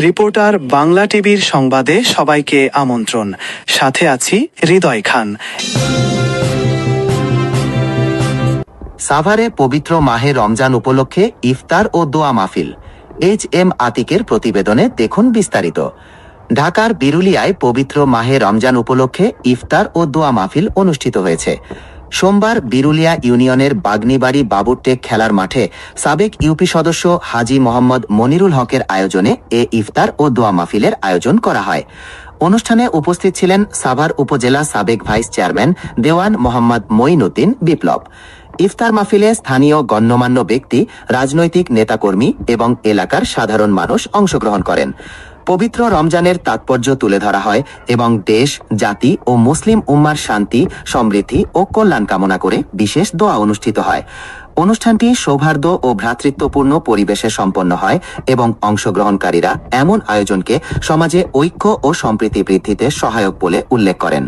Reporter Bangla টিভির সংবাদে সবাইকে আমন্ত্রণ। সাথে আছি হৃদয় খান। সাভারে পবিত্র মাহে রমজান উপলক্ষে ইফতার ও দোয়া মাহফিল। HM আতিকের প্রতিবেদনে দেখুন বিস্তারিত। ঢাকার বিরুলিয়ায় পবিত্র মাহে রমজান উপলক্ষে ইফতার ও দোয়া মাহফিল অনুষ্ঠিত হয়েছে। সোমবার বিরুলিয়া ইউনিয়নের বাগনিবাড়ি বাবুরটেক খেলার মাঠে সাবেক ইউপি সদস্য হাজী মোহাম্মদ মনিরুল হকের আয়োজনে এ ইফতার ও দোয়া মাহফিলের আয়োজন করা হয়। অনুষ্ঠানে উপস্থিত ছিলেন সাভার উপজেলা সাবেক ভাইস চেয়ারম্যান দেওয়ান মোহাম্মদ মঈনুদ্দিন বিপ্লব। ইফতার মাহফিলে স্থানীয় গণ্যমান্য ব্যক্তি, রাজনৈতিক নেতাকর্মী এবং এলাকার সাধারণ মানুষ অংশগ্রহণ করেন। পবিত্র রমজানের তাৎপর্য তুলে ধরা হয় এবং দেশ, জাতি ও মুসলিম উম্মার শান্তি, সমৃদ্ধি ও কল্যাণ কামনা করে বিশেষ দোয়া অনুষ্ঠিত হয়। অনুষ্ঠানটি সৌহার্দ্য ও ভ্রাতৃত্বপূর্ণ পরিবেশে সম্পন্ন হয় এবং অংশগ্রহণকারীরা এমন আয়োজনকে সমাজে ঐক্য ও সম্প্রীতি বৃদ্ধিতে সহায়ক বলে উল্লেখ করেন।